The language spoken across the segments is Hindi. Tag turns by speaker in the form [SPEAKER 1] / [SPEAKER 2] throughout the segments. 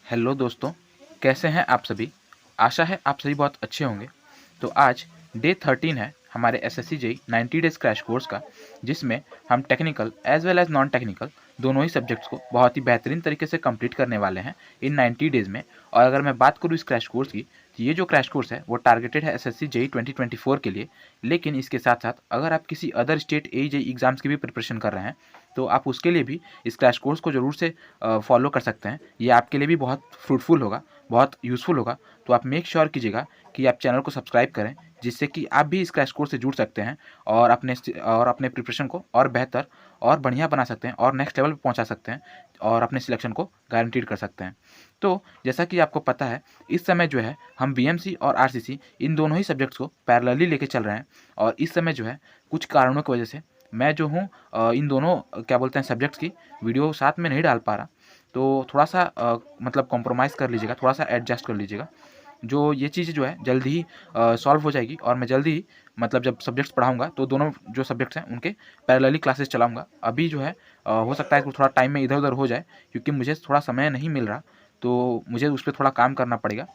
[SPEAKER 1] हेलो दोस्तों, कैसे हैं आप सभी। आशा है आप सभी बहुत अच्छे होंगे। तो आज डे 13 है हमारे SSC JEE 90 days crash course का, जिसमें हम technical as well as non technical दोनों ही सब्जेक्ट्स को बहुत ही बेहतरीन तरीके से कंप्लीट करने वाले हैं इन 90 डेज़ में। और अगर मैं बात करूँ इस क्रैश कोर्स की, तो ये जो क्रैश कोर्स है वो टारगेटेड है एसएससी जेईई 2024 के लिए। लेकिन इसके साथ साथ अगर आप किसी अदर स्टेट जेईई एग्जाम्स की भी प्रिपरेशन कर रहे हैं तो आप उसके लिए भी इस क्रैश कोर्स को ज़रूर से फॉलो कर सकते हैं। ये आपके लिए भी बहुत फ्रूटफुल होगा, बहुत यूज़फुल होगा। तो आप मेक श्योर कीजिएगा कि आप चैनल को सब्सक्राइब करें, जिससे कि आप भी इस क्रैश कोर्स से जुड़ सकते हैं और अपने प्रिपरेशन को और बेहतर और बढ़िया बना सकते हैं और नेक्स्ट लेवल पे पहुंचा सकते हैं और अपने सिलेक्शन को गारंटीड कर सकते हैं। तो जैसा कि आपको पता है, इस समय जो है हम बीएमसी और आरसीसी इन दोनों ही सब्जेक्ट्स को पैरेलली लेके चल रहे हैं। और इस समय जो है कुछ कारणों की वजह से मैं जो हूँ इन दोनों क्या बोलते हैं सब्जेक्ट्स की वीडियो साथ में नहीं डाल पा रहा। तो थोड़ा सा मतलब कॉम्प्रोमाइज़ कर लीजिएगा, थोड़ा सा एडजस्ट कर लीजिएगा। जो ये चीज़ जो है जल्दी ही सॉल्व हो जाएगी और मैं जल्दी ही मतलब जब सब्जेक्ट्स पढ़ाऊँगा तो दोनों जो सब्जेक्ट्स हैं उनके पैरेलली क्लासेस चलाऊँगा। अभी जो है हो सकता है कि थोड़ा टाइम में इधर-उधर हो जाए, क्योंकि मुझे थोड़ा समय नहीं मिल रहा, तो मुझे उस पे थोड़ा काम करना पड़ेगा।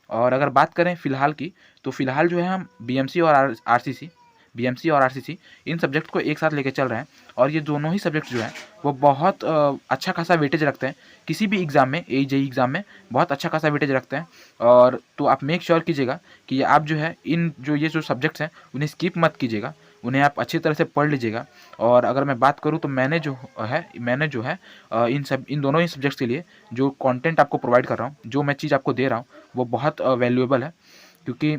[SPEAKER 1] और अगर बात करें फ़िलहाल की, तो फ़िलहाल जो है हम बीएमसी और आरसीसी इन सब्जेक्ट को एक साथ लेके चल रहे हैं। और ये दोनों ही सब्जेक्ट जो हैं वो बहुत अच्छा खासा वेटेज रखते हैं किसी भी एग्ज़ाम में, जेईई एग्ज़ाम में बहुत अच्छा खासा वेटेज रखते हैं। और तो आप मेक श्योर कीजिएगा कि आप जो है ये जो सब्जेक्ट्स हैं उन्हें स्किप मत कीजिएगा, उन्हें आप अच्छी तरह से पढ़ लीजिएगा। और अगर मैं बात करूँ तो मैंने जो है इन दोनों ही सब्जेक्ट्स के लिए जो कंटेंट आपको प्रोवाइड कर रहा हूँ, जो मैं चीज़ आपको दे रहा हूँ, वो बहुत वैल्यूएबल है, क्योंकि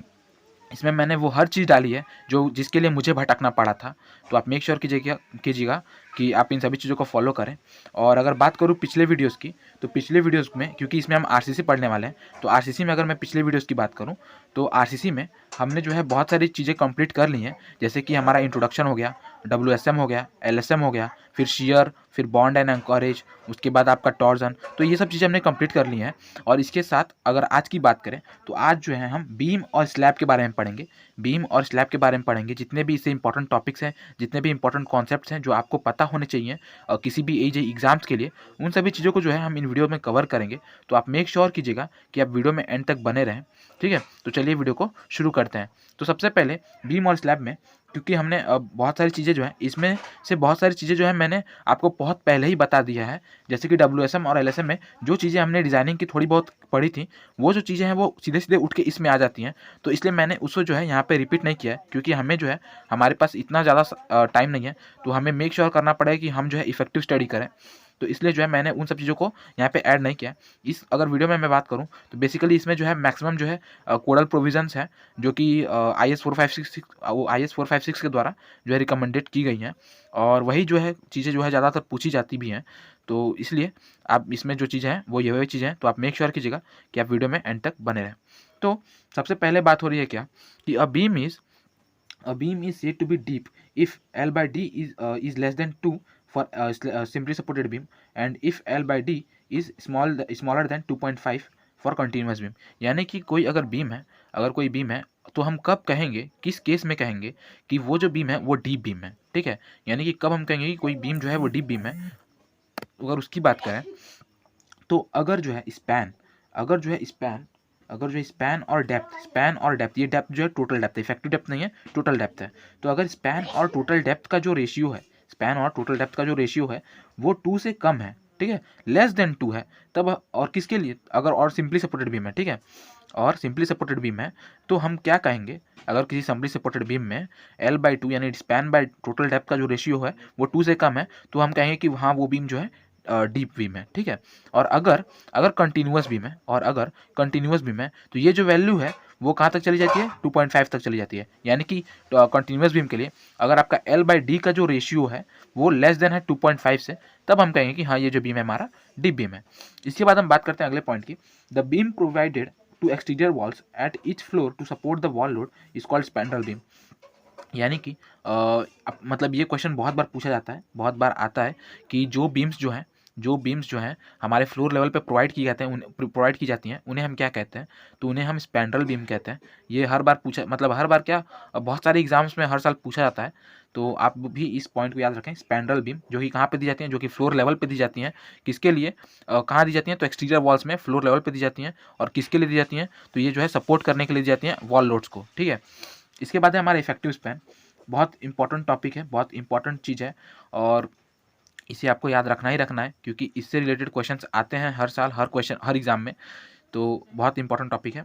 [SPEAKER 1] इसमें मैंने वो हर चीज़ डाली है जो जिसके लिए मुझे भटकना पड़ा था। तो आप मेक श्योर कीजिएगा कि आप इन सभी चीज़ों को फॉलो करें। और अगर बात करूँ पिछले वीडियोज़ की, तो पिछले वीडियोज़ में, क्योंकि इसमें हम आरसीसी पढ़ने वाले हैं, तो आरसीसी में अगर मैं पिछले वीडियोज़ की बात करूँ, तो आरसीसी में हमने जो है बहुत सारी चीज़ें कंप्लीट कर ली हैं। जैसे कि हमारा इंट्रोडक्शन हो गया, डब्ल्यूएसएम हो गया, एलएसएम हो गया, फिर शियर, फिर बॉन्ड एंड एंकरेज, उसके बाद आपका टॉर्जन। तो ये सब चीज़ें हमने कंप्लीट कर ली हैं। और इसके साथ अगर आज की बात करें, तो आज जो है हम बीम और स्लैब के बारे में पढ़ेंगे। बीम और स्लैब के बारे में पढ़ेंगे, जितने भी इससे इंपॉर्टेंट टॉपिक्स हैं, जितने भी इंपॉर्टेंट कॉन्सेप्ट्स हैं जो आपको पता होने चाहिए किसी भी जेईई एग्जाम्स के लिए, उन सभी चीज़ों को जो है हम इन वीडियो में कवर करेंगे। तो आप मेक श्योर कीजिएगा कि आप वीडियो में एंड तक बने रहें, ठीक है। तो चलिए वीडियो को शुरू करते हैं। तो सबसे पहले बीम और स्लैब में, क्योंकि हमने बहुत सारी चीज़ें जो हैं इसमें से बहुत सारी चीज़ें जो है मैंने आपको बहुत पहले ही बता दिया है। जैसे कि डब्ल्यूएसएम और एलएसएम में जो चीज़ें हमने डिज़ाइनिंग की थोड़ी बहुत पढ़ी थी, वो जो चीज़ें हैं वो सीधे-सीधे उठ के इसमें आ जाती हैं। तो इसलिए मैंने उसको जो है यहाँ पे रिपीट नहीं किया है, क्योंकि हमें जो है हमारे पास इतना ज़्यादा टाइम नहीं है। तो हमें मेक श्योर करना पड़ेगा कि हम जो है इफेक्टिव स्टडी करें। तो इसलिए जो है मैंने उन सब चीज़ों को यहाँ पे ऐड नहीं किया है। इस अगर वीडियो में मैं बात करूँ, तो बेसिकली इसमें जो है मैक्सिमम जो है कोडल प्रोविजंस हैं, जो कि IS 456 के द्वारा जो है रिकमेंडेड की गई हैं। और वही जो है चीज़ें जो है ज़्यादातर पूछी जाती भी हैं। तो इसलिए आप इसमें जो चीज़ें हैं वो ये वही चीज़ें हैं। तो आप मेक श्योर कीजिएगा कि आप वीडियो में एंड तक बने रहें। तो सबसे पहले बात हो रही है क्या, कि a beam is said to be deep if L by D is less than 2 for simply supported beam, and if L by D is smaller than 2.5 for continuous beam. यानी कि कोई बीम है तो हम कब कहेंगे, किस केस में कहेंगे कि वो जो बीम है वो डीप बीम है, ठीक है। यानी कि कब हम कहेंगे कि कोई बीम जो है वो डीप बीम है। अगर उसकी बात करें, तो अगर जो है स्पैन और डेप्थ, ये डेप्थ जो है टोटल डेप्थ है, इफेक्टिव डेप्थ नहीं है, टोटल डेप्थ है। तो अगर स्पैन और टोटल डेप्थ का जो रेशियो है वो 2 से कम है, ठीक है, लेस देन 2 है, तब और किसके लिए, अगर और सिंपली सपोर्टेड बीम है, ठीक है, और सिंपली सपोर्टेड बीम है, तो हम क्या कहेंगे, अगर किसी सिंपली सपोर्टेड बीम में L/2 यानी स्पैन बाय टोटल डेप्थ का जो रेशियो है वो 2 से कम है, तो हम कहेंगे कि हाँ वो बीम जो है डीप बीम है, ठीक है। और अगर अगर कंटिन्यूअस बीम है तो ये जो वैल्यू है वो कहाँ तक चली जाती है, 2.5 तक चली जाती है। यानी कि कंटिन्यूअस बीम के लिए अगर आपका L/D का जो रेशियो है वो लेस देन है 2.5 से, तब हम कहेंगे कि हाँ ये जो बीम है हमारा डीप बीम है। इसके बाद हम बात करते हैं अगले पॉइंट की। The beam provided to exterior walls at each floor to support the wall load is called spandrel beam. यानी कि मतलब ये क्वेश्चन बहुत बार पूछा जाता है, बहुत बार आता है कि जो बीम्स जो हैं जो बीम्स जो हैं हमारे फ्लोर लेवल पे प्रोवाइड की जाते हैं, प्रोवाइड की जाती हैं, उन्हें हम क्या कहते हैं, तो उन्हें हम स्पैंड्रल बीम कहते हैं। ये हर बार पूछा, मतलब हर बार क्या, बहुत सारे एग्जाम्स में हर साल पूछा जाता है, तो आप भी इस पॉइंट को याद रखें। स्पैंड्रल बीम जो कि कहाँ पे दी जाती हैं, जो कि फ्लोर लेवल पे दी जाती हैं। किसके लिए, कहाँ दी जाती हैं, तो एक्सटीरियर वॉल्स में फ्लोर लेवल पे दी जाती हैं। और किसके लिए दी जाती हैं, तो ये जो है सपोर्ट करने के लिए दी जाती हैं वॉल लोड्स को, ठीक है। इसके बाद है हमारा इफेक्टिव स्पैन, बहुत इंपॉर्टेंट टॉपिक है, बहुत इंपॉर्टेंट चीज़ है, और इसे आपको याद रखना ही रखना है, क्योंकि इससे रिलेटेड क्वेश्चंस आते हैं हर साल, हर क्वेश्चन, हर एग्जाम में। तो बहुत इंपॉर्टेंट टॉपिक है,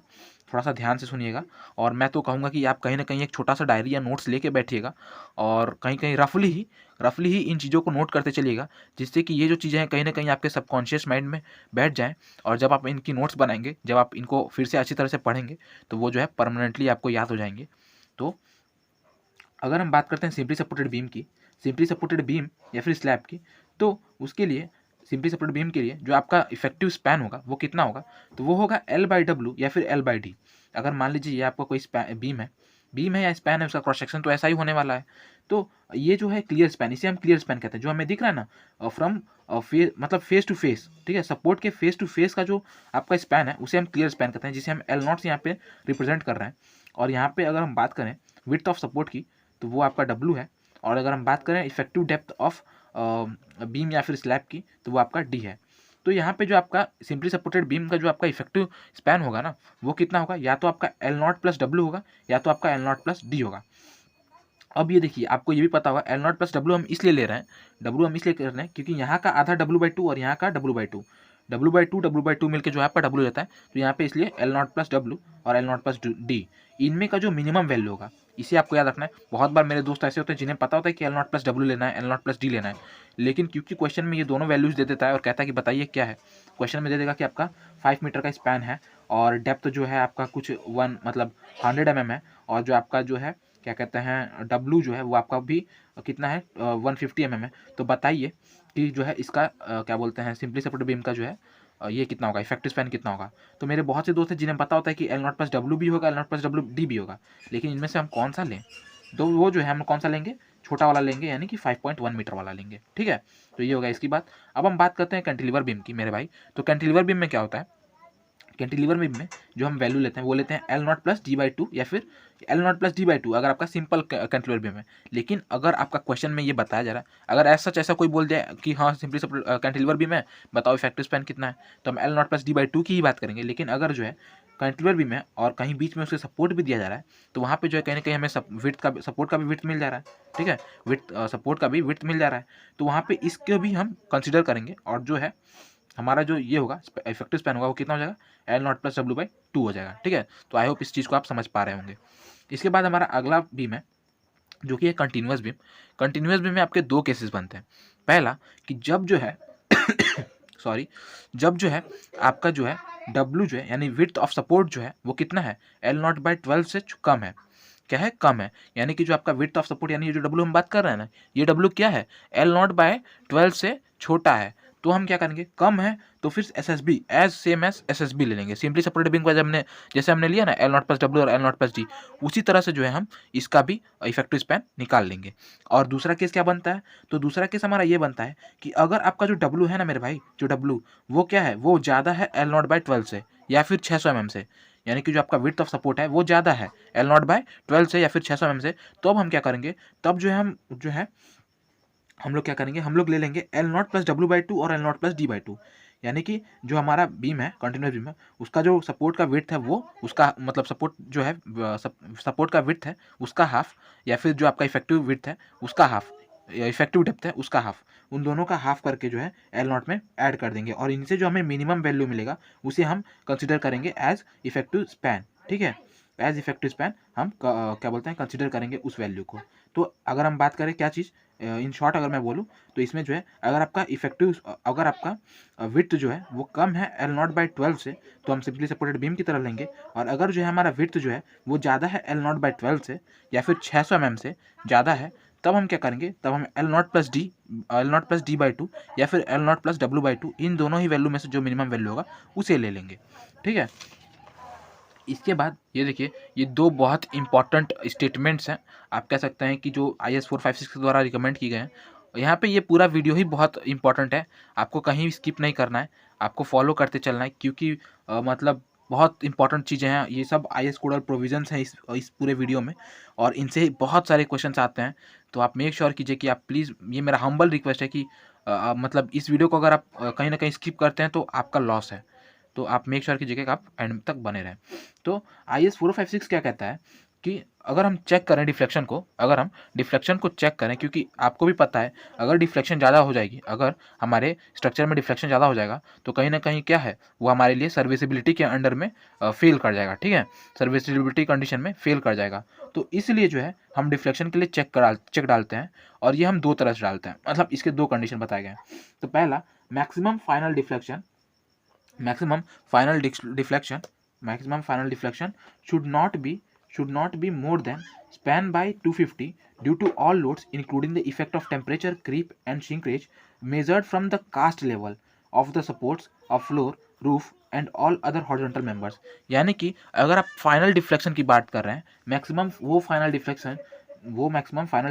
[SPEAKER 1] थोड़ा सा ध्यान से सुनिएगा। और मैं तो कहूँगा कि आप कहीं ना कहीं एक छोटा सा डायरी या नोट्स लेके बैठिएगा, और कहीं कहीं रफली ही इन चीज़ों को नोट करते चलिएगा, जिससे कि ये जो चीज़ें हैं कहीं ना कहीं आपके सबकॉन्शियस माइंड में बैठ जाएँ। और जब आप इनकी नोट्स बनाएंगे, जब आप इनको फिर से अच्छी तरह से पढ़ेंगे, तो वो जो है परमानेंटली आपको याद हो जाएंगे। तो अगर हम बात करते हैं सिंपली सपोर्टेड बीम की, सिंपली सपोर्टेड बीम या फिर स्लैब की, तो उसके लिए, सिंपली सपोर्टेड बीम के लिए जो आपका इफेक्टिव स्पैन होगा वो कितना होगा, तो वो होगा L/W या फिर L/D। अगर मान लीजिए ये आपका कोई बीम है या स्पैन है, उसका क्रॉस सेक्शन तो ऐसा ही होने वाला है। तो ये जो है क्लियर स्पैन, इसे हम क्लियर स्पैन कहते हैं। जो हमें दिख रहा है ना, फ्रॉम मतलब फेस टू फेस, ठीक है, सपोर्ट के फेस टू फेस का जो आपका स्पैन है उसे हम क्लियर स्पैन कहते हैं, जिसे हम L0 से यहाँ पे रिप्रेजेंट कर रहे हैं। और यहाँ पे अगर हम बात करें विड्थ ऑफ सपोर्ट की, तो वो आपका W है। और अगर हम बात करें इफेक्टिव डेप्थ ऑफ बीम या फिर स्लैब की, तो वो आपका D है। तो यहाँ पे जो आपका सिंपली सपोर्टेड बीम का जो आपका इफेक्टिव स्पैन होगा ना, वो कितना होगा, या तो आपका L0 प्लस W होगा, या तो आपका L0 प्लस D होगा। अब ये देखिए, आपको ये भी पता होगा L0 प्लस W हम इसलिए ले रहे हैं, W हम इसलिए कर रहे हैं क्योंकि यहाँ का आधा W/2 और यहाँ का W/2, W/2 मिलकर जो है आपका W रहता है। तो यहाँ पे इसलिए L0 प्लस W और L0 प्लस D, इनमें का जो मिनिमम वैल्यू होगा, इसे आपको याद रखना है। बहुत बार मेरे दोस्त ऐसे होते हैं जिन्हें पता होता है कि L0 प्लस W लेना है, L0 प्लस D लेना है, लेकिन क्योंकि क्वेश्चन में ये दोनों वैल्यूज दे देता है और कहता है कि बताइए क्या है। क्वेश्चन में दे देगा कि आपका 5 मीटर का स्पैन है, और डेप्थ जो है आपका कुछ 100 mm है, और जो आपका जो है क्या कहते हैं W जो है वो आपका भी कितना है, 150 mm है। तो बताइए कि जो है इसका क्या बोलते हैं, सिंपली सपोर्टेड बीम का जो है ये कितना होगा, इफेक्टिव स्पैन कितना होगा। तो मेरे बहुत से दोस्त हैं जिन्हें पता होता है कि L0 प्लस W भी होगा, L0 प्लस W D भी होगा, लेकिन इनमें से हम कौन सा लें, तो वो जो है हम कौन सा लेंगे, छोटा वाला लेंगे, यानी कि 5.1 मीटर वाला लेंगे, ठीक है। तो ये होगा इसकी बात। अब हम बात करते हैं कैंटिलीवर बीम की मेरे भाई। तो कैंटिलीवर बीम में क्या होता है, कैंटिलीवर बीम में जो हम वैल्यू लेते हैं वो लेते हैं L0 प्लस D/2 या फिर L0 प्लस D/2, अगर आपका सिंपल कैंटिलीवर बीम है। लेकिन अगर आपका क्वेश्चन में ये बताया जा रहा है, अगर ऐसा कोई बोल दिया कि हाँ सिंपली कैंटिलीवर बीम है, बताओ इफेक्टिव स्पैन कितना है, तो हम L0 प्लस D/2 की ही बात करेंगे। लेकिन अगर जो है कैंटिलीवर बीम है और कहीं बीच में उसके सपोर्ट भी दिया जा रहा है, तो वहाँ पे जो है कहीं ना कहीं हमें सपोर्ट का भी विड्थ मिल जा रहा है, ठीक है, सपोर्ट का भी विड्थ मिल जा रहा है। तो वहाँ पे इसको भी हम कंसिडर करेंगे, और जो है हमारा जो ये होगा इफेक्टिव स्पैन होगा वो कितना हो जाएगा, L0 प्लस W/2 हो जाएगा, ठीक है। तो आई होप इस चीज़ को आप समझ पा रहे होंगे। इसके बाद हमारा अगला बीम है जो कि है कंटिन्यूअस बीम। कंटिन्यूअस बीम में आपके दो केसेस बनते हैं। पहला कि जब जो है सॉरी, जब जो है आपका जो है W जो है यानी विड्थ ऑफ सपोर्ट जो है वो कितना है, L0/12 से कम है। क्या है, कम है, यानी कि जो आपका विड्थ ऑफ सपोर्ट यानी ये जो W हम बात कर रहे हैं ना, ये W क्या है, L0/12 से छोटा है। तो हम क्या करेंगे, कम है तो फिर SSB as same as SSB ले लेंगे। सिंपली सपोर्टेड बीम का जब हमने जैसे हमने लिया ना L0 प्लस W और L0 प्लस D, उसी तरह से जो है हम इसका भी इफेक्टिव स्पैन निकाल लेंगे। और दूसरा केस क्या बनता है, तो दूसरा केस हमारा ये बनता है कि अगर आपका जो W है ना मेरे भाई, जो W वो क्या है, वो ज़्यादा है L0/12 से या फिर 600 mm से, यानी कि जो आपका विड्थ ऑफ सपोर्ट है वो ज़्यादा है L0/12 से या फिर 600 mm से। तो अब हम क्या करेंगे, तब जो है हम लोग क्या करेंगे, हम लोग ले लेंगे L0 प्लस W/2 और L0 प्लस D/2, यानी कि जो हमारा बीम है कंटिन्यूअस बीम है, उसका जो सपोर्ट का विड्थ है वो उसका मतलब सपोर्ट जो है सपोर्ट का विड्थ है उसका हाफ, या फिर जो आपका इफेक्टिव विड्थ है उसका हाफ, या इफेक्टिव डेप्थ है उसका हाफ, उन दोनों का हाफ करके जो है L0 में ऐड कर देंगे, और इनसे जो हमें मिनिमम वैल्यू मिलेगा उसे हम कंसिडर करेंगे एज इफेक्टिव स्पैन, ठीक है। एज इफेक्टिव स्पैन हम क्या बोलते हैं, कंसिडर करेंगे उस वैल्यू को। तो अगर हम बात करें क्या चीज़, इन शॉर्ट अगर मैं बोलूँ तो इसमें जो है अगर आपका विड्थ जो है वो कम है L0/12 से, तो हम सिंपली सपोर्टेड बीम की तरह लेंगे। और अगर जो है हमारा विड्थ जो है वो ज़्यादा है L0/12 से या फिर 600 mm से ज़्यादा है, तब हम क्या करेंगे, तब हम L0 प्लस D/2 या फिर L0 प्लस W/2, इन दोनों ही वैल्यू में से जो मिनिमम वैल्यू होगा उसे ले लेंगे, ठीक है। इसके बाद ये देखिए, ये दो बहुत इंपॉर्टेंट स्टेटमेंट्स हैं, आप कह सकते हैं कि जो IS 456 के द्वारा रिकमेंड किए गए हैं, यहाँ पे ये पूरा वीडियो ही बहुत इंपॉर्टेंट है, आपको कहीं भी स्किप नहीं करना है, आपको फॉलो करते चलना है, क्योंकि मतलब बहुत इंपॉर्टेंट चीज़ें हैं। ये सब आईएएस कोड और प्रोविजंस हैं इस पूरे वीडियो में, और इनसे बहुत सारे क्वेश्चंस आते हैं। तो आप मेक श्योर कीजिए कि आप प्लीज़, ये मेरा हम्बल रिक्वेस्ट है कि मतलब इस वीडियो को अगर आप कहीं ना कहीं स्किप करते हैं तो आपका लॉस है। तो आप मेक श्योर कीजिए कि आप एंड तक बने रहें। तो आईएएस 4056 क्या कहता है कि अगर हम चेक करें डिफ्लेक्शन को, अगर हम डिफ्लेक्शन को चेक करें, क्योंकि आपको भी पता है अगर डिफ्लेक्शन ज़्यादा हो जाएगी, अगर हमारे स्ट्रक्चर में डिफ्लेक्शन ज़्यादा हो जाएगा तो कहीं ना कहीं क्या है, वो हमारे लिए सर्विसिबिलिटी के अंडर में फेल कर जाएगा। ठीक है, सर्विसिबिलिटी कंडीशन में फेल कर जाएगा। तो इसलिए जो है हम डिफ्लेक्शन के लिए चेक डालते हैं, और ये हम दो तरह से डालते हैं, मतलब इसके दो कंडीशन बताए गए हैं। तो पहला, maximum final deflection, maximum final deflection maximum final deflection should not be more than span by 250 due to all loads including the effect of temperature creep and shrinkage measured from the cast level of the supports of floor roof and all other horizontal members। यानी कि अगर आप फाइनल डिफ्लेक्शन की बात कर रहे हैं, मैक्सिमम फाइनल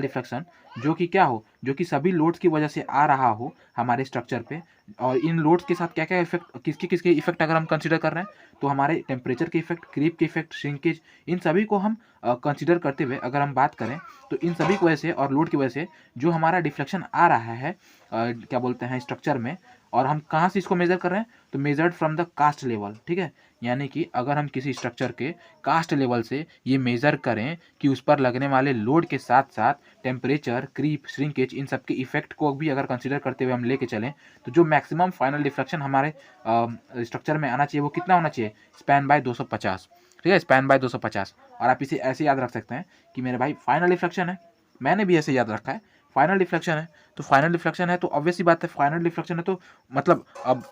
[SPEAKER 1] डिफ्लेक्शन जो कि क्या हो, जो कि सभी लोड्स की वजह से आ रहा हो हमारे स्ट्रक्चर पे, और इन लोड्स के साथ क्या क्या इफेक्ट, किसके किसके इफेक्ट अगर हम कंसीडर कर रहे हैं, तो हमारे टेम्परेचर के इफेक्ट, क्रीप के इफेक्ट, श्रिंकेज, इन सभी को हम कंसीडर करते हुए अगर हम बात करें, तो इन सभी की वजह से और लोड की वजह से जो हमारा डिफ्लेक्शन आ रहा है क्या बोलते हैं स्ट्रक्चर में, और हम कहाँ से इसको मेजर कर रहे हैं, तो measured from the cast level. ठीक है, यानी कि अगर हम किसी स्ट्रक्चर के कास्ट लेवल से ये मेजर करें कि उस पर लगने वाले लोड के साथ साथ टेम्परेचर, क्रीप, श्रिंकेज, इन सब के इफेक्ट को भी अगर कंसीडर करते हुए हम लेके चलें, तो जो मैक्सिमम फाइनल डिफ्लेक्शन हमारे स्ट्रक्चर में आना चाहिए वो कितना होना चाहिए, स्पैन बाय 250। ठीक है, स्पैन बाय 250। और आप इसे ऐसे याद रख सकते हैं कि मेरे भाई फाइनल डिफ्लेक्शन है, मैंने भी ऐसे याद रखा है, फाइनल डिफ्लेक्शन है तो फाइनल डिफ्लेक्शन है तो ऑब्वियस सी बात है, फाइनल डिफ्लेक्शन है तो मतलब अब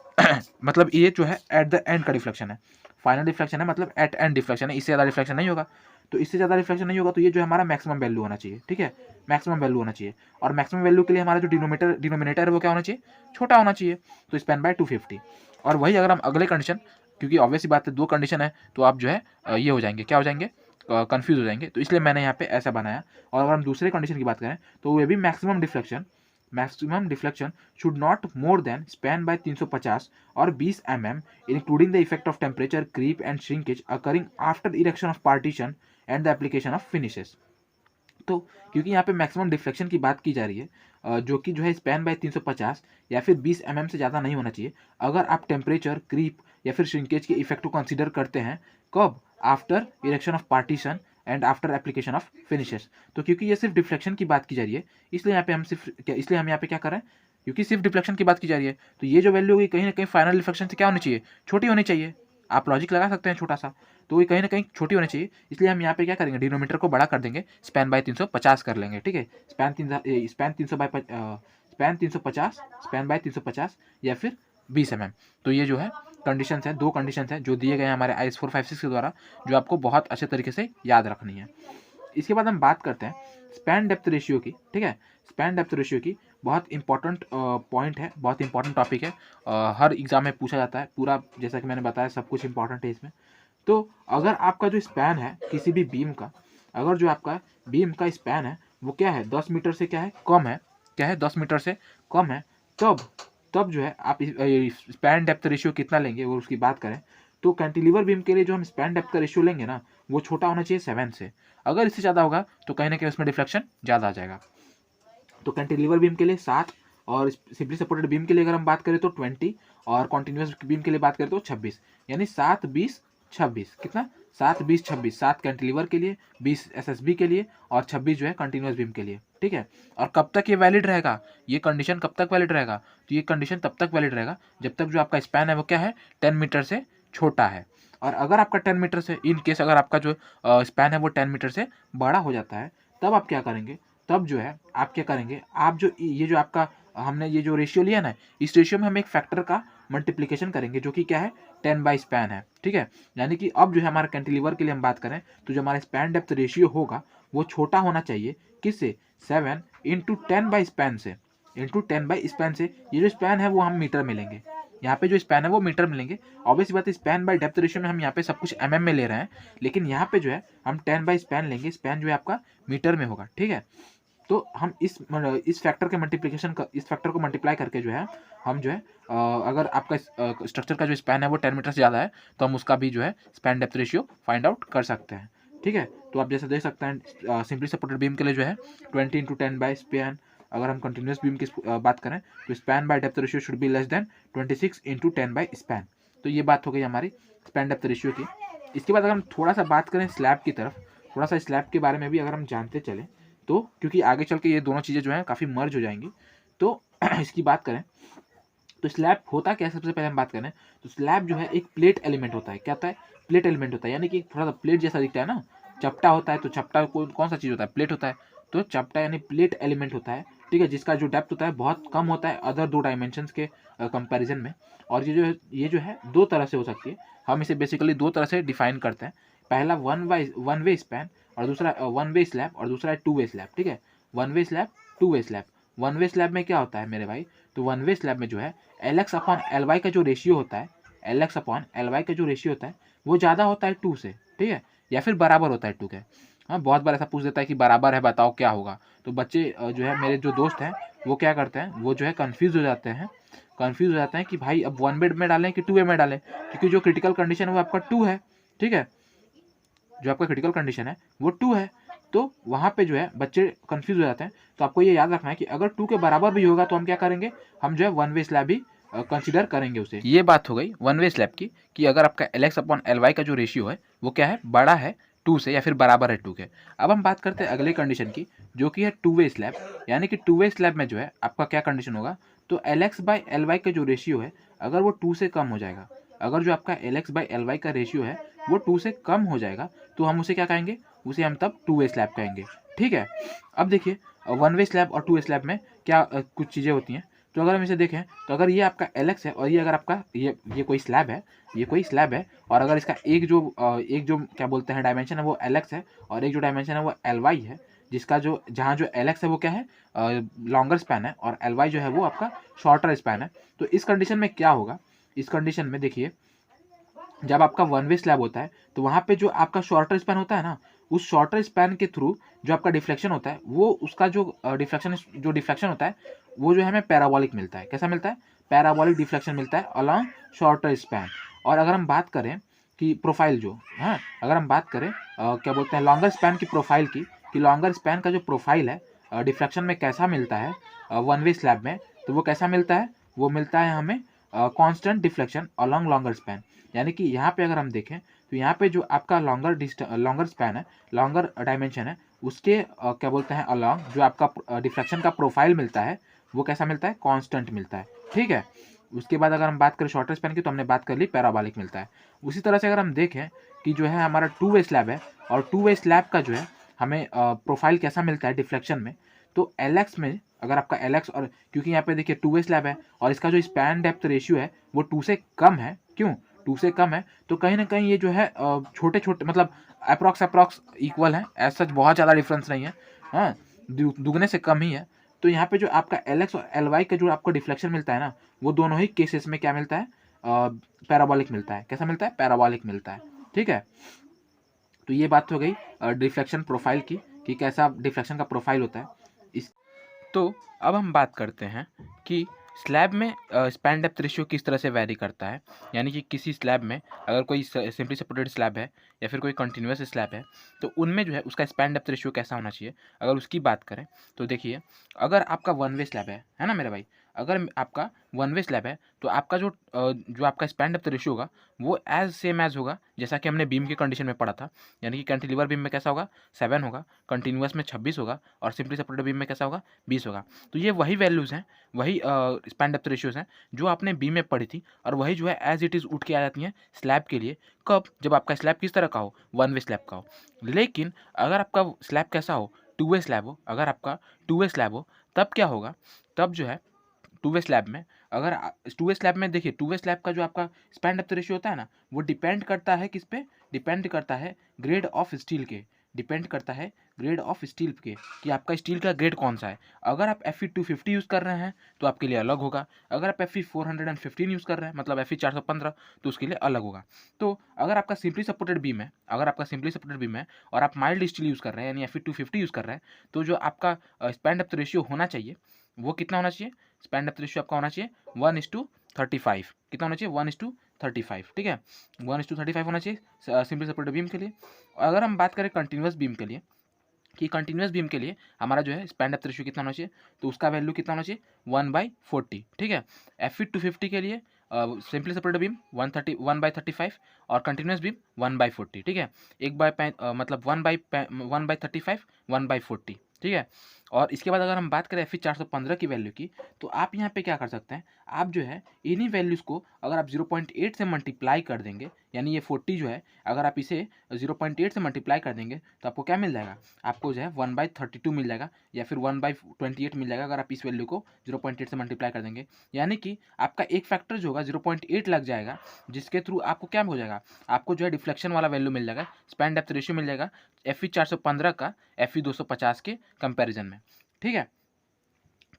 [SPEAKER 1] मतलब ये जो है एट द एंड का डिफ्लेक्शन है, फाइनल डिफ्लेक्शन है मतलब एट एंड डिफ्लेक्शन है, इससे ज़्यादा डिफ्लेक्शन नहीं होगा। तो इससे ज़्यादा रिफ्लेक्शन नहीं होगा, तो ये जो हमारा मैक्सिमम वैल्यू होना चाहिए। ठीक है, मैक्सिमम वैल्यू होना चाहिए, और मैक्सिमम वैल्यू के लिए हमारा जो डिनोमिनेटर है वो क्या होना चाहिए, छोटा होना चाहिए, तो स्पैन बाय 250। और वही अगर हम अगले कंडीशन, क्योंकि ऑब्वियस सी बात है दो कंडीशन है, तो आप जो है ये हो जाएंगे, क्या हो जाएंगे, कंफ्यूज हो जाएंगे, तो इसलिए मैंने यहाँ पे ऐसा बनाया। और अगर हम दूसरे कंडीशन की बात करें तो वो भी maximum deflection should not more than span by 350 और 20 mm including the effect of temperature, creep and shrinkage occurring after erection of partition and the application of finishes. तो क्योंकि यहाँ पे मैक्सिमम डिफ्लेक्शन की बात की जा रही है, जो कि जो है स्पैन बाय 350 या फिर 20 mm से ज़्यादा नहीं होना चाहिए, अगर आप टेम्परेचर, क्रीप या फिर श्रिंकेज के इफेक्ट को कंसीडर करते हैं, कब, after erection of partition and after application of finishes. तो क्योंकि ये सिर्फ डिफ्लेक्शन की बात की जा रही है, इसलिए यहाँ पे हम यहाँ पे क्या कर रहे हैं, क्योंकि सिर्फ डिफ्लेक्शन की बात की जा रही है, तो ये जो वैल्यू होगी कहीं ना कहीं फाइनल डिफ्लेक्शन से क्या होनी चाहिए, छोटी होनी चाहिए। आप लॉजिक लगा सकते हैं छोटा सा, तो ये कहीं ना कहीं छोटी होनी चाहिए, इसलिए हम यहाँ पे क्या करेंगे, डिनोमीटर को बड़ा कर देंगे, स्पैन बाय 350 कर लेंगे। ठीक है, स्पैन 350 स्पैन बाय 350 या फिर 20 mm। तो ये जो है कंडीशंस हैं, दो कंडीशंस हैं जो दिए गए हैं हमारे आईएस 456 के द्वारा, जो आपको बहुत अच्छे तरीके से याद रखनी है। इसके बाद हम बात करते हैं स्पैन डेप्थ रेशियो की। ठीक है, स्पैन डेप्थ रेशियो की बहुत इंपॉर्टेंट पॉइंट है, बहुत इंपॉर्टेंट टॉपिक है, हर एग्जाम में पूछा जाता है पूरा, जैसा कि मैंने बताया सब कुछ इंपॉर्टेंट है इसमें। तो अगर आपका जो स्पैन है किसी भी बीम का, अगर जो आपका बीम का स्पैन है वो क्या है, 10 मीटर से क्या है, कम है, क्या है, 10 मीटर से कम है, तब जो है आप स्पैन डेप्थ रेशियो कितना लेंगे वो उसकी बात करें, तो कैंटिलीवर बीम के लिए जो हम स्पैन डेप्थ का रेशियो लेंगे ना, वो छोटा होना चाहिए 7 से। अगर इससे ज़्यादा होगा तो कहीं ना कहीं उसमें डिफ्लेक्शन ज़्यादा आ जाएगा। तो कैंटिलीवर बीम के लिए 7, और सिंपली सपोर्टेड बीम के लिए अगर हम बात करें तो 20, और कॉन्टिन्यूस बीम के लिए बात करें तो 26, यानी 7, 20, 26, कितना, 7, 20, 26, 7 कैंटिलीवर के लिए, 20 एसएसबी के लिए, और 26 जो है कंटिन्यूस बीम के लिए। ठीक है, और कब तक ये वैलिड रहेगा, ये कंडीशन कब तक वैलिड रहेगा, तो ये कंडीशन तब तक वैलिड रहेगा जब तक जो आपका स्पैन है वो क्या है, 10 मीटर से छोटा है। और अगर आपका 10 मीटर से, इन केस अगर आपका जो स्पैन है वो 10 मीटर से बड़ा हो जाता है, तब आप क्या करेंगे, तब जो है आप क्या करेंगे, आप जो ये जो आपका हमने ये जो रेशियो लिया ना, इस रेशियो में हम एक फैक्टर का मल्टीप्लिकेशन करेंगे जो कि क्या है, 10 बाई स्पैन है। ठीक है, यानी कि अब जो है हमारा कैंटिलीवर के लिए हम बात करें तो जो हमारा स्पैन डेप्थ रेशियो होगा वो छोटा होना चाहिए, किससे, 7 इंटू 10 बाई स्पैन से, इंटू 10 बाई स्पैन से। ये जो स्पैन है वो हम मीटर में लेंगे, यहाँ पे जो स्पैन है वो मीटर में लेंगे। ऑब्वियस बात है स्पैन बाय डेप्थ रेशियो में हम यहाँ पे सब कुछ mm में ले रहे हैं, लेकिन यहाँ पे जो है हम 10 बाई स्पैन लेंगे, स्पैन जो है आपका मीटर में होगा। ठीक है, तो हम इस फैक्टर के मल्टीप्लिकेशन का इस फैक्टर को मल्टीप्लाई करके जो है हम जो है अगर आपका स्ट्रक्चर का जो स्पैन है वो 10 मीटर से ज़्यादा है तो हम उसका भी जो है span depth ratio find out कर सकते हैं। ठीक है, तो आप जैसे देख सकते हैं सिंपली सपोर्टेड बीम के लिए जो है 20 × 10 बाय स्पैन, अगर हम कंटिन्यूस बीम की बात करें तो span by depth ratio should be less than 26 × 10 by span. तो ये बात हो गई हमारी स्पैन डेप्थ रेशियो की। इसके बाद अगर हम थोड़ा सा बात करें स्लैब की तरफ, थोड़ा सा स्लैब के बारे में भी अगर हम जानते चलें तो, क्योंकि आगे चल के ये दोनों चीज़ें जो हैं काफ़ी मर्ज हो जाएंगी, तो इसकी बात करें तो स्लैब होता क्या है, सबसे पहले हम बात करें तो स्लैब जो है एक प्लेट एलिमेंट होता है। क्या होता है? प्लेट एलिमेंट होता है, यानी कि थोड़ा सा प्लेट जैसा दिखता है ना, चपटा होता है, तो चपटा कौन सा चीज़ होता है? प्लेट होता है। तो चपटा यानी प्लेट एलिमेंट होता है, ठीक है, जिसका जो डेप्थ होता है बहुत कम होता है अदर 2 डायमेंशंस के कंपैरिजन में। और ये जो है 2 तरह से हो सकती है। हम इसे बेसिकली 2 तरह से डिफाइन करते हैं। पहला वन वे स्पैन और दूसरा वन वे स्लैब और दूसरा है 2 वे स्लैब। ठीक है, वन वे स्लैब, 2 वे स्लैब। वन वे स्लैब में क्या होता है मेरे भाई? तो वन वे स्लैब में जो है LX/LY का जो रेशियो होता है, LX/LY का जो रेशियो होता है वो ज़्यादा होता है 2 से, ठीक है, या फिर बराबर होता है 2 के। हाँ, बहुत बार ऐसा पूछ देता है कि बराबर है बताओ क्या होगा, तो बच्चे जो है मेरे जो दोस्त हैं वो क्या करते हैं, वो जो है कन्फ्यूज़ हो जाते हैं कि भाई अब 1 वे में डालें कि 2 वे में डालें, क्योंकि जो क्रिटिकल कंडीशन है वो आपका 2 है, ठीक है, जो आपका क्रिटिकल कंडीशन है वो 2 है। तो वहाँ पे जो है बच्चे कंफ्यूज हो जाते हैं। तो आपको ये याद रखना है कि अगर 2 के बराबर भी होगा तो हम क्या करेंगे, हम जो है वन वे स्लैब ही कंसीडर करेंगे उसे। ये बात हो गई वन वे स्लैब की, कि अगर आपका LX/LY का जो रेशियो है वो क्या है, बड़ा है 2 से या फिर बराबर है 2 के। अब हम बात करते हैं अगले कंडीशन की, जो कि है 2 वे स्लैब, यानी कि 2 वे स्लैब में जो है आपका क्या कंडीशन होगा, तो LX/LY का जो रेशियो है अगर वो 2 से कम हो जाएगा, अगर जो आपका LX/LY का रेशियो है वो 2 से कम हो जाएगा तो हम उसे क्या कहेंगे, उसे हम तब 2 वे स्लैब कहेंगे। ठीक है, अब देखिए वन वे स्लैब और 2 वे स्लैब में क्या कुछ चीज़ें होती हैं। तो अगर हम इसे देखें तो अगर ये आपका LX है और ये अगर आपका ये कोई स्लैब है, ये कोई स्लैब है, और अगर इसका एक जो क्या बोलते हैं डायमेंशन है वो LX है और एक जो डायमेंशन है वो LY है, जिसका जो जहाँ जो LX है वो क्या है, लॉन्गर स्पैन है, और LY जो है वो आपका शॉर्टर स्पैन है। तो इस कंडीशन में क्या होगा, इस कंडीशन में देखिए जब आपका वन वे स्लैब होता है तो वहाँ पे जो आपका शॉर्टर स्पैन होता है ना, उस शॉर्टर स्पैन के थ्रू जो आपका डिफ्लेक्शन होता है वो उसका जो डिफ्लेक्शन होता है वो जो है हमें पैराबोलिक मिलता है। कैसा मिलता है? पैराबोलिक डिफ्लेक्शन मिलता है अलॉन्ग शॉर्टर स्पैन। और अगर हम बात करें कि प्रोफाइल जो, हाँ, अगर हम बात करें क्या बोलते हैं लॉन्गर स्पैन की प्रोफाइल की, कि लॉन्गर स्पैन का जो प्रोफाइल है डिफ्लेक्शन में कैसा मिलता है वन वे स्लैब में, तो वो कैसा मिलता है, वो मिलता है हमें constant deflection along longer span. यानी कि यहाँ पे अगर हम देखें तो यहाँ पे जो आपका लॉन्गर स्पैन है, लॉन्गर डायमेंशन है, उसके क्या बोलते हैं अलॉन्ग जो आपका डिफ्लेक्शन का प्रोफाइल मिलता है वो कैसा मिलता है, कांस्टेंट मिलता है। ठीक है, उसके बाद अगर हम बात करें शॉर्टर स्पैन की तो हमने बात कर ली पैराबोलिक मिलता है। उसी तरह से अगर हम देखें कि जो है हमारा 2 वे स्लैब है और 2 वे स्लैब का जो है हमें प्रोफाइल कैसा मिलता है डिफ्लेक्शन में, तो LX में अगर आपका LX, और क्योंकि यहाँ पे देखिए 2 वे स्लैब है और इसका जो स्पैन डेप्थ रेशियो है वो 2 से कम है, क्यों 2 से कम है, तो कहीं ना कहीं ये जो है छोटे छोटे मतलब अप्रॉक्स इक्वल है, एज सच बहुत ज़्यादा डिफरेंस नहीं है, हाँ, दुगने से कम ही है। तो यहाँ पे जो आपका LX और LY का जो आपको डिफ्लेक्शन मिलता है ना, वो दोनों ही केसेस में क्या मिलता है, पैराबोलिक मिलता है। कैसा मिलता है? पैराबोलिक मिलता है। ठीक है, तो ये बात हो गई डिफ्लेक्शन प्रोफाइल की, कि कैसा डिफ्लेक्शन का प्रोफाइल होता है इस। तो अब हम बात करते हैं कि स्लैब में स्पैन डेप्थ रेशियो किस तरह से वैरी करता है, यानी कि किसी स्लैब में अगर कोई सिंपली सपोर्टेड स्लैब है या फिर कोई कंटिन्यूस स्लैब है तो उनमें जो है उसका स्पैन डेप्थ रेशियो कैसा होना चाहिए। अगर उसकी बात करें तो देखिए अगर आपका वन वे स्लैब है ना मेरे भाई, अगर आपका वन वे स्लैब है तो आपका जो आपका स्पैन डेप्थ रेशियो होगा वो एज सेम एज होगा जैसा कि हमने बीम की कंडीशन में पढ़ा था, यानी कि कैंटिलीवर बीम में कैसा होगा 7 होगा, कंटिन्यूस में 26 होगा और सिंपली सपोर्टेड बीम में कैसा होगा 20 होगा। तो ये वही वैल्यूज़ हैं, वही स्पैन डेप्थ रेशियोज़ हैं जो आपने बी में पढ़ी थी, और वही जो है एज इट इज़ उठ के आ जाती हैं स्लैब के लिए। कब? जब आपका स्लैब किस तरह का हो, वन वे स्लैब का हो। लेकिन अगर आपका स्लैब कैसा हो, 2 वे स्लैब हो, अगर आपका 2 वे स्लैब हो तब क्या होगा, तब जो है 2 वे स्लैब में अगर 2 वे स्लैब में देखिए 2 वे स्लैब का जो आपका स्पैन डेप्थ रेशियो होता है ना, वो डिपेंड करता है किस पे, डिपेंड करता है ग्रेड ऑफ स्टील के। डिपेंड करता है ग्रेड ऑफ स्टील के, कि आपका स्टील का ग्रेड कौन सा है। अगर आप Fe250 यूज़ कर रहे हैं तो आपके लिए अलग होगा, अगर आप Fe415 यूज़ कर रहे हैं मतलब Fe415 तो उसके लिए अलग होगा। तो अगर आपका सिंपली सपोर्टेड बीम है, और आप माइल्ड स्टील यूज़ कर रहे हैं यानी Fe250 यूज़ कर रहे हैं, तो जो आपका स्पैन डेप्थ रेशियो होना चाहिए वो कितना होना चाहिए, स्पैन डेप्थ रेशियो आपका होना चाहिए 1:35। कितना होना चाहिए, 1:35, ठीक है, 1:35 होना चाहिए सिंपल सपोर्टेड बीम के लिए। अगर हम बात करें कंटिन्यूस बीम के लिए, कि कंटिन्यूस बीम के लिए हमारा जो है स्पैन डेप्थ रेशियो कितना होना चाहिए, तो उसका वैल्यू कितना होना चाहिए 1/40, ठीक है। Fe250 के लिए सिंपली सपोर्टेड बीम 1/35 और कंटिन्यूस बीम 1/40, ठीक है, मतलब 1/35 1/40, ठीक है। और इसके बाद अगर हम बात करें Fe415 की वैल्यू की, तो आप यहाँ पे क्या कर सकते हैं, आप जो है इन्हीं वैल्यूज़ को अगर आप 0.8 से मल्टीप्लाई कर देंगे, यानी ये 40 जो है अगर आप इसे 0.8 से मल्टीप्लाई कर देंगे तो आपको क्या मिल जाएगा, आपको जो है 1/32 मिल जाएगा या फिर 1/28 मिल जाएगा अगर आप इस वैल्यू को 0.8 से मल्टीप्लाई कर देंगे। यानी कि आपका एक फैक्टर जो होगा 0.8 लग जाएगा, जिसके थ्रू आपको क्या हो जाएगा, आपको जो है डिफ्लेक्शन वाला वैल्यू मिल जाएगा, स्पैन डेप्थ रेशियो मिल जाएगा Fe415 का Fe250 के कंपैरिजन में, ठीक है।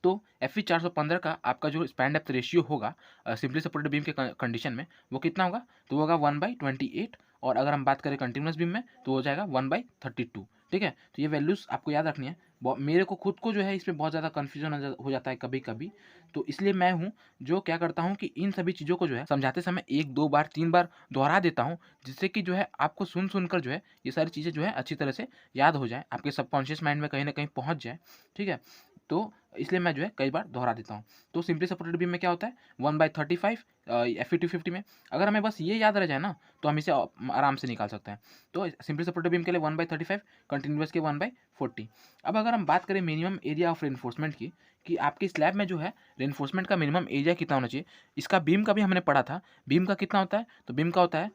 [SPEAKER 1] तो Fe415 का आपका जो स्पैन डेप्थ रेशियो होगा सिंपली सपोर्टेड बीम के कंडीशन में वो कितना होगा, तो होगा 1/28, और अगर हम बात करें कंटिन्यूस बीम में तो हो जाएगा 1/32, ठीक है। तो ये वैल्यूज़ आपको याद रखनी है। मेरे को खुद को जो है इसमें बहुत ज़्यादा कन्फ्यूजन हो जाता है कभी कभी, तो इसलिए मैं हूँ जो क्या करता हूँ कि इन सभी चीज़ों को जो है समझाते समय 1 2 बार 3 बार दोहरा देता हूँ, जिससे कि जो है आपको सुन कर जो है ये सारी चीज़ें जो है अच्छी तरह से याद हो जाए, आपके सबकॉन्शियस माइंड में कहीं ना कहीं पहुँच जाए, ठीक है। तो इसलिए मैं जो है कई बार दोहरा देता हूँ। तो सिंपली सपोर्टेड बीम में क्या होता है 1/35 Fe250 में, अगर हमें बस ये याद रह जाए ना तो हम इसे आराम से निकाल सकते हैं। तो सिंपली सपोर्टेड बीम के लिए 1/35, कंटिन्यूअस के 1/40। अब अगर हम बात करें मिनिमम एरिया ऑफ रेनफोर्समेंट की, कि आपकी स्लैब में जो है रेनफोर्समेंट का मिनिमम एरिया कितना होना चाहिए, इसका बीम का भी हमने पढ़ा था। बीम का कितना होता है, तो बीम का होता है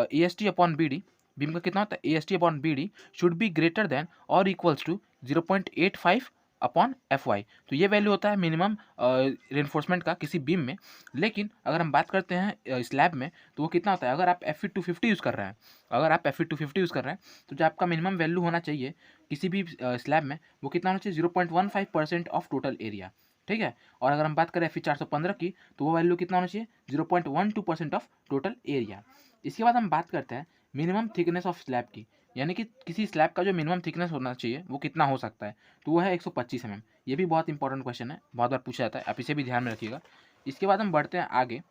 [SPEAKER 1] AST/BD। बीम का कितना होता है AST/BD should be greater than और इक्वल्स टू 0.85/FY। तो ये वैल्यू होता है मिनिमम रेनफोर्समेंट का किसी बीम में। लेकिन अगर हम बात करते हैं स्लैब में तो वो कितना होता है, अगर आप Fe250 यूज़ कर रहे हैं, तो जो आपका मिनिमम वैल्यू होना चाहिए किसी भी स्लैब में वो कितना होना चाहिए 0.15% ऑफ टोटल एरिया, ठीक है। और अगर हम बात करें Fe415 की तो वो वैल्यू कितना होना चाहिए 0.12% ऑफ टोटल एरिया। इसके बाद हम बात करते हैं मिनिमम थिकनेस ऑफ स्लैब की, यानी कि किसी स्लैब का जो मिनिमम थिकनेस होना चाहिए वो कितना हो सकता है, तो वो है 125 mm। ये भी बहुत इंपॉर्टेंट क्वेश्चन है, बहुत बार पूछा जाता है, आप इसे भी ध्यान में रखिएगा। इसके बाद हम बढ़ते हैं आगे।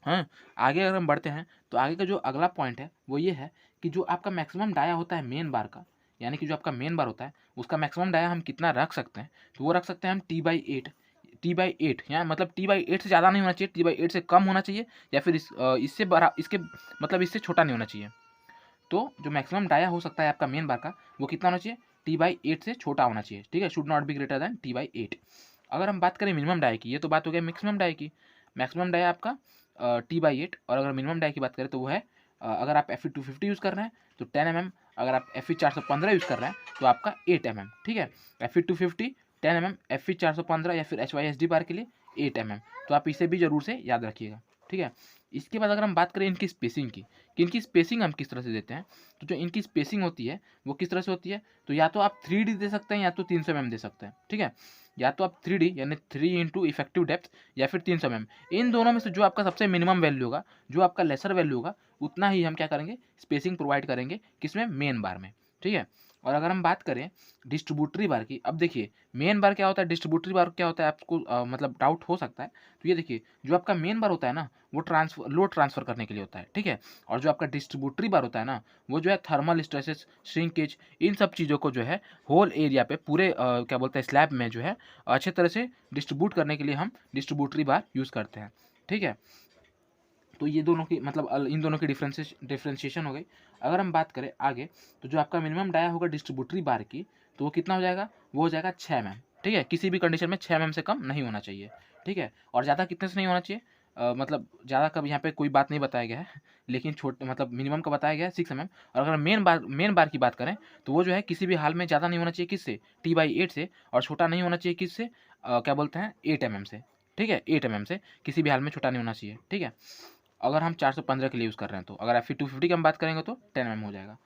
[SPEAKER 1] हाँ, आगे अगर हम बढ़ते हैं तो आगे का जो अगला पॉइंट है वो ये है कि जो आपका मैक्सिमम डाया होता है मेन बार का, यानी कि जो आपका मेन बार होता है उसका मैक्सिमम डाया हम कितना रख सकते हैं, तो वो रख सकते हैं हम T/8 या मतलब T/8 से ज़्यादा नहीं होना चाहिए, T/8 से कम होना चाहिए, या फिर इससे बड़ा इसके मतलब इससे छोटा नहीं होना चाहिए। तो जो मैक्सिमम डाया हो सकता है आपका मेन बार का वो कितना होना चाहिए T/8 से छोटा होना चाहिए, ठीक है, should not be greater than T/8। अगर हम बात करें मिनिमम डाई की, ये तो बात हो गया मैक्सिमम डाई की, मैक्सिमम डाई आपका T/8, और अगर मिनिमम डाई की बात करें तो वो है अगर आप Fe250 यूज़ कर रहे हैं तो 10 mm, अगर आप Fe415 यूज़ कर रहे हैं तो आपका 8 mm, ठीक है। Fe250 10 mm, Fe415 या फिर HYSD बार के लिए 8 mm। तो आप इसे भी ज़रूर से याद रखिएगा, ठीक है। इसके बाद अगर हम बात करें इनकी स्पेसिंग की, कि इनकी स्पेसिंग हम किस तरह से देते हैं, तो जो इनकी स्पेसिंग होती है वो किस तरह से होती है, तो या तो आप 3D दे सकते हैं या तो 300 mm दे सकते हैं, ठीक है। या तो आप 3D यानी 3 इंटू इफेक्टिव डेप्थ या फिर 300 mm, इन दोनों में से जो आपका सबसे मिनिमम वैल्यू होगा, जो आपका लेसर वैल्यू होगा, उतना ही हम क्या करेंगे स्पेसिंग प्रोवाइड करेंगे किसमें, मेन बार में, ठीक है। और अगर हम बात करें डिस्ट्रीब्यूटरी बार की, अब देखिए मेन बार क्या होता है, डिस्ट्रीब्यूटरी बार क्या होता है, आपको मतलब डाउट हो सकता है। तो ये देखिए जो आपका मेन बार होता है ना वो लोड ट्रांसफर करने के लिए होता है, ठीक है। और जो आपका डिस्ट्रीब्यूटरी बार होता है ना वो जो है थर्मल स्ट्रेसेस, श्रिंकेज, इन सब चीज़ों को जो है होल एरिया पे पूरे क्या बोलते हैं स्लैब में जो है अच्छे तरह से डिस्ट्रीब्यूट करने के लिए हम डिस्ट्रीब्यूटरी बार यूज़ करते हैं, ठीक है। तो ये दोनों की मतलब इन दोनों की डिफ्रेंशिएशन हो गई। अगर हम बात करें आगे तो जो आपका मिनिमम डाया होगा डिस्ट्रीब्यूटरी बार की तो वो कितना हो जाएगा, वो हो जाएगा 6 mm, ठीक है। किसी भी कंडीशन में 6 mm से कम नहीं होना चाहिए, ठीक है। और ज़्यादा कितने से नहीं होना चाहिए, मतलब ज़्यादा कब यहाँ पे कोई बात नहीं बताया गया है, लेकिन छोटे मतलब मिनिमम का बताया गया है 6 mm। और अगर मेन बार की बात करें तो वो जो है किसी भी हाल में ज़्यादा नहीं होना चाहिए किससे, T/8 से, और छोटा नहीं होना चाहिए किससे, क्या बोलते हैं 8 mm से, ठीक है। 8 mm से किसी भी हाल में छोटा नहीं होना चाहिए, ठीक है। अगर हम 415 के लिए यूज़ कर रहे हैं तो अगर Fe250 की हम बात करेंगे तो 10 mm हो जाएगा।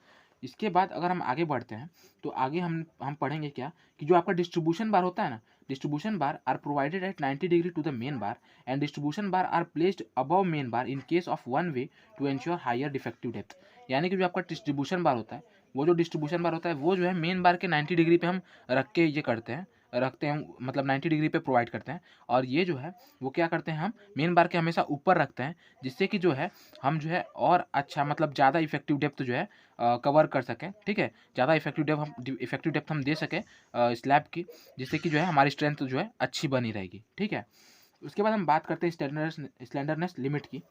[SPEAKER 1] इसके बाद अगर हम आगे बढ़ते हैं तो आगे हम पढ़ेंगे क्या कि जो आपका डिस्ट्रीब्यूशन बार होता है ना, distribution bar are provided at 90 degree to the main bar and distribution bar are placed above main bar in case of one way to ensure higher defective depth. यानी कि जो आपका डिस्ट्रीब्यूशन बार होता है, वो जो डिस्ट्रीब्यूशन बार होता है वो जो है मेन बार के 90 डिग्री पे हम रख के ये रखते हैं, मतलब 90 डिग्री पे प्रोवाइड करते हैं। और ये जो है वो क्या करते हैं, हम मेन बार के हमेशा ऊपर रखते हैं, जिससे कि जो है हम जो है और अच्छा मतलब ज़्यादा इफेक्टिव डेप्थ जो है कवर कर सकें। ठीक है, ज़्यादा इफेक्टिव डेप्थ हम दे सकें स्लैब की, जिससे कि जो है हमारी स्ट्रेंथ जो है अच्छी बनी रहेगी। ठीक है, उसके बाद हम बात करते हैं स्लेंडरनेस लिमिट की।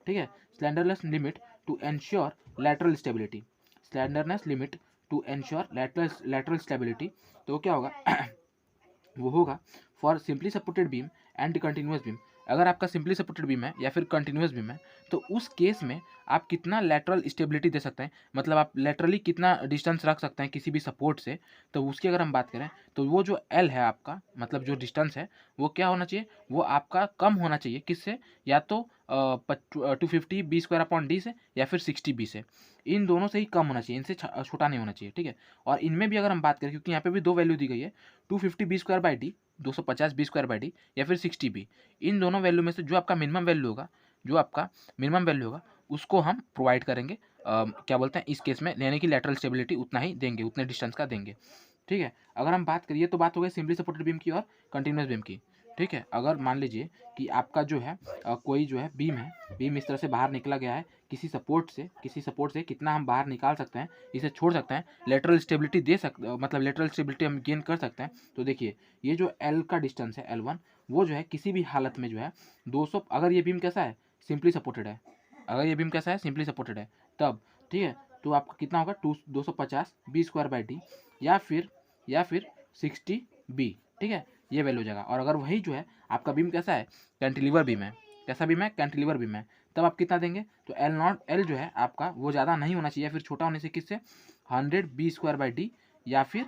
[SPEAKER 1] ठीक है, slenderness limit to ensure lateral stability, slenderness limit to ensure lateral stability. तो क्या होगा वो होगा for simply supported beam and continuous beam. अगर आपका सिंपली सपोर्टेड बीम है या फिर कंटिन्यूस बीम है तो उस केस में आप कितना लेटरल स्टेबिलिटी दे सकते हैं, मतलब आप लेटरली कितना डिस्टेंस रख सकते हैं किसी भी सपोर्ट से। तो उसकी अगर हम बात करें तो वो जो एल है आपका, मतलब जो डिस्टेंस है वो क्या होना चाहिए, वो आपका कम होना चाहिए किससे, या तो 250 बी स्क्वायर अपॉन डी से या फिर 60 बी से। इन दोनों से ही कम होना चाहिए, इनसे छोटा नहीं होना चाहिए। ठीक है, और इनमें भी अगर हम बात करें, क्योंकि यहाँ पे भी दो वैल्यू दी गई है, 250 b square by d, 250 b square by d या फिर 60 बी, इन दोनों वैल्यू में से जो आपका मिनिमम वैल्यू होगा, उसको हम प्रोवाइड करेंगे। क्या बोलते हैं इस केस में, यानी कि लैटरल स्टेबिलिटी उतना ही देंगे, उतने डिस्टेंस का देंगे। ठीक है, अगर हम बात करिए तो बात हो गई सिंपली सपोर्टेड बीम की और कंटिन्यूस बीम की। ठीक है, अगर मान लीजिए कि आपका जो है कोई जो है बीम इस तरह से बाहर निकला गया है किसी सपोर्ट से कितना हम बाहर निकाल सकते हैं, इसे छोड़ सकते हैं, लेटरल स्टेबिलिटी मतलब लेटरल स्टेबिलिटी हम गेन कर सकते हैं। तो देखिए ये जो एल का डिस्टेंस है L1, वो जो है किसी भी हालत में जो है 200, अगर ये बीम कैसा है सिंपली सपोर्टेड है, तब ठीक है, तो आपका कितना होगा 250 बी स्क्वायर बाई डी या फिर 60 बी। ठीक है, ये वैल्यू हो जाएगा। और अगर वही जो है आपका बीम कैसा है, कैंटिलीवर बीम है, कैंटिलीवर बीम है, तब आप कितना देंगे, तो एल जो है आपका वो ज़्यादा नहीं होना चाहिए, फिर छोटा होने से किससे, 100 बी स्क्वायर बाई डी या फिर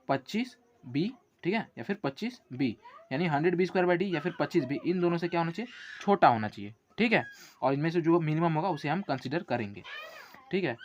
[SPEAKER 1] 25 बी। ठीक है, या फिर 25 बी, यानी 100 बी स्क्वायर बाई डी या फिर 25 बी, इन दोनों से क्या होना चाहिए, छोटा होना चाहिए। ठीक है, और इनमें से जो मिनिमम होगा उसे हम कंसिडर करेंगे। ठीक है,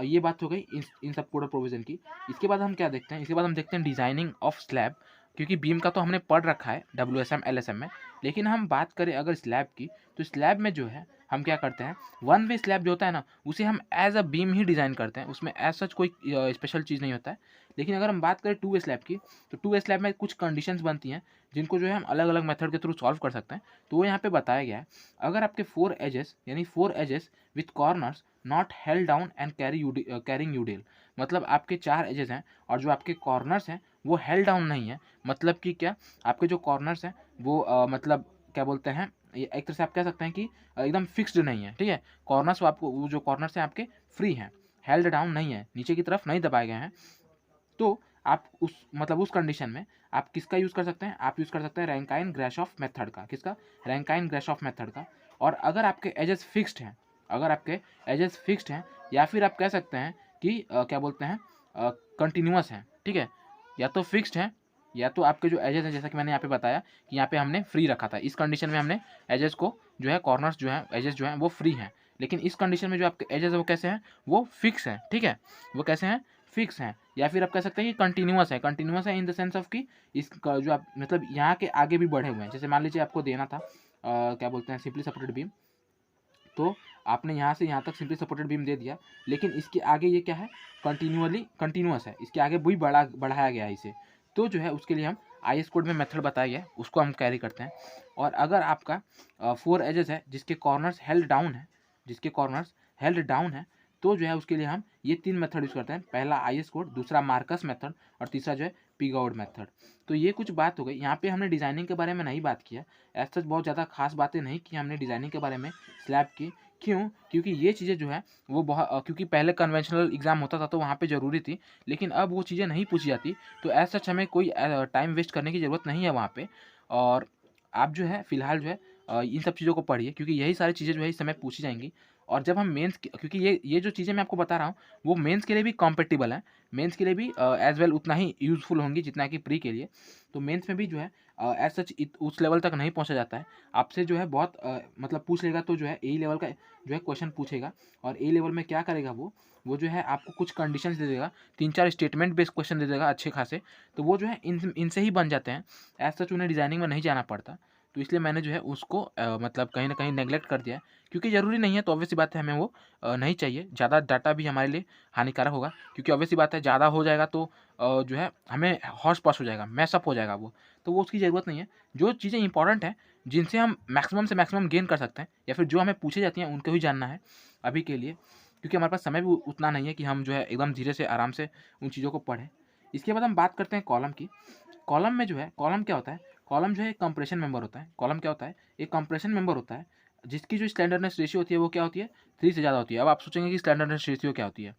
[SPEAKER 1] ये बात हो गई इन सब कोड प्रोविजन की। इसके बाद हम क्या देखते हैं, इसके बाद हम देखते हैं डिजाइनिंग ऑफ स्लैब। क्योंकि बीम का तो हमने पढ़ रखा है WSM LSM में, लेकिन हम बात करें अगर स्लैब की, तो स्लैब में जो है हम क्या करते हैं, वन वे स्लैब जो होता है ना, उसे हम एज अ बीम ही डिज़ाइन करते हैं, उसमें एज सच कोई स्पेशल चीज़ नहीं होता है। लेकिन अगर हम बात करें 2 वे स्लैब की, तो 2 वे स्लैब में कुछ कंडीशंस बनती हैं जिनको जो है हम अलग अलग मेथड के थ्रू सॉल्व कर सकते हैं। तो वो यहाँ पे बताया गया है, अगर आपके 4 एजेस यानी 4 edges with corners not held down and carrying UDL, मतलब आपके 4 एजेस हैं और जो आपके कॉर्नर्स हैं वो हेल्ड डाउन नहीं है, मतलब कि क्या, आपके जो कॉर्नर्स हैं वो मतलब क्या बोलते हैं, एक तरह से आप कह सकते हैं कि एकदम फिक्स्ड नहीं है। ठीक है, कॉर्नर्स आपको, वो जो कॉर्नर्स हैं आपके फ्री हैं, हेल्ड डाउन नहीं है, नीचे की तरफ नहीं दबाए गए हैं, तो आप उस कंडीशन में आप किसका यूज़ कर सकते हैं, आप यूज़ कर सकते हैं रैंकाइन ग्राशॉफ मेथड का। किसका, रैंकाइन ग्राशॉफ मेथड का। और अगर आपके एजेस फिक्स्ड हैं, या फिर आप कह सकते हैं कि क्या बोलते हैं कंटिन्यूअस हैं। ठीक है, या तो फिक्स्ड हैं या तो आपके जो एजेस हैं, जैसा कि मैंने यहाँ पे बताया कि यहाँ पे हमने फ्री रखा था, इस कंडीशन में हमने एजेस को जो है, कॉर्नर्स जो है, एजेस जो हैं वो फ्री हैं, लेकिन इस कंडीशन में जो आपके एजेस है वो कैसे हैं, वो फिक्स हैं। ठीक है, वो कैसे हैं, फिक्स हैं। या फिर आप कह सकते हैं कि कंटिन्यूअस है इन द सेंस ऑफ कि इसका जो आप मतलब यहाँ के आगे भी बढ़े हुए हैं। जैसे मान लीजिए आपको देना था क्या बोलते हैं सिंपली सपोर्टेड बीम, तो आपने यहाँ से यहाँ तक सिंपली सपोर्टेड बीम दे दिया, लेकिन इसके आगे ये क्या है, कंटिन्यूअस है, इसके आगे भी बढ़ाया गया है इसे, तो जो है उसके लिए हम IS कोड में मेथड बताया गया है, उसको हम कैरी करते हैं। और अगर आपका 4 एजेस है जिसके कॉर्नर्स हेल्ड डाउन है, तो जो है उसके लिए हम ये 3 मेथड यूज़ करते हैं, पहला IS कोड, दूसरा मार्कस मेथड और तीसरा जो है पिगआउट मेथड। तो ये कुछ बात हो गई। यहाँ पे हमने डिज़ाइनिंग के बारे में नहीं बात किया, ऐसा बहुत ज़्यादा खास बातें नहीं की हमने डिज़ाइनिंग के बारे में स्लैब की। क्यों, क्योंकि ये चीज़ें जो है वो बहुत, क्योंकि पहले कन्वेंशनल एग्जाम होता था तो वहाँ पे ज़रूरी थी, लेकिन अब वो चीज़ें नहीं पूछी जाती, तो एज सच हमें कोई टाइम वेस्ट करने की ज़रूरत नहीं है वहाँ पे। और आप जो है फ़िलहाल जो है इन सब चीज़ों को पढ़िए, क्योंकि यही सारी चीज़ें जो है इस समय पूछी जाएंगी। और जब हम मेंस, क्योंकि ये जो चीज़ें मैं आपको बता रहा हूँ वो मेंस के लिए भी कॉम्पेटिबल है, मेंस के लिए भी एज वेल उतना ही यूज़फुल होंगी जितना कि प्री के लिए। तो मेंस में भी जो है एज सच उस लेवल तक नहीं पहुंचा जाता है। आपसे जो है बहुत मतलब पूछ लेगा तो जो है ए लेवल का जो है क्वेश्चन पूछेगा, और ए लेवल में क्या करेगा वो जो है आपको कुछ कंडीशंस दे देगा, 3-4 स्टेटमेंट बेस्ड क्वेश्चन दे देगा अच्छे खासे, तो वो जो है इनसे ही बन जाते हैं। एज सच उन्हें डिज़ाइनिंग में नहीं जाना पड़ता। तो इसलिए मैंने जो है उसको मतलब कहीं न कहीं नेग्लेक्ट कर दिया है, क्योंकि ज़रूरी नहीं है, तो ऑब्वियस सी बात है हमें वो नहीं चाहिए। ज़्यादा डाटा भी हमारे लिए हानिकारक होगा, क्योंकि ऑब्वियस सी बात है ज़्यादा हो जाएगा तो जो है हमें हौच-पौच हो जाएगा, मैशअप हो जाएगा वो, तो वो उसकी ज़रूरत नहीं है। जो चीज़ें इंपॉर्टेंट हैं, जिनसे हम मैक्सिमम से मैक्सिमम गेन कर सकते हैं, या फिर जो हमें पूछी जाती हैं उनको ही जानना है अभी के लिए, क्योंकि हमारे पास समय भी उतना नहीं है कि हम जो है एकदम धीरे से आराम से उन चीज़ों को पढ़ें। इसके बाद हम बात करते हैं कॉलम की। कॉलम में जो है, कॉलम क्या होता है? कॉलम जो है एक कंप्रेशन मेंबर होता है। कॉलम क्या होता है? एक कंप्रेशन मेंबर होता है, जिसकी जो स्लैंडरनेस रेशियो होती है वो क्या होती है? 3 से ज़्यादा होती है। अब आप सोचेंगे कि स्लैंडरनेस रेशियो क्या होती है?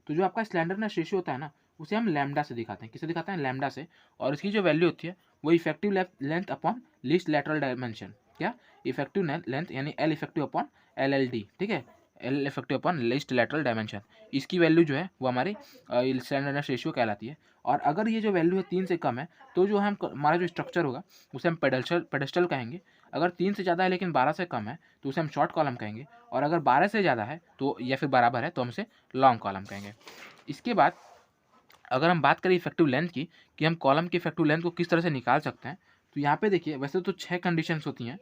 [SPEAKER 1] तो जो आपका स्लैंडरनेस रेशियो होता है ना, उसे हम लैम्ब्डा से दिखाते हैं। किससे दिखाते हैं? लैम्ब्डा से। और इसकी जो वैल्यू होती है वो effective length upon least lateral dimension. क्या? इफेक्टिव लेंथ यानी एल इफेक्टिव अपॉन LLD, ठीक है? L effective upon least lateral dimension. इसकी वैल्यू जो है वो हमारी स्लैंडरनेस रेशियो कहलाती है। और अगर ये जो वैल्यू है 3 से कम है, तो जो हम हमारा जो स्ट्रक्चर होगा उसे हम पेडेस्टल कहेंगे। अगर 3 से ज़्यादा है लेकिन 12 से कम है, तो उसे हम शॉर्ट कॉलम कहेंगे। और अगर 12 से ज़्यादा है तो या फिर बराबर है तो हम इसे लॉन्ग कॉलम कहेंगे। इसके बाद अगर हम बात करें इफेक्टिव लेंथ की, कि हम कॉलम की इफेक्टिव लेंथ को किस तरह से निकाल सकते हैं, तो यहाँ पे देखिए वैसे तो 6 कंडीशंस होती हैं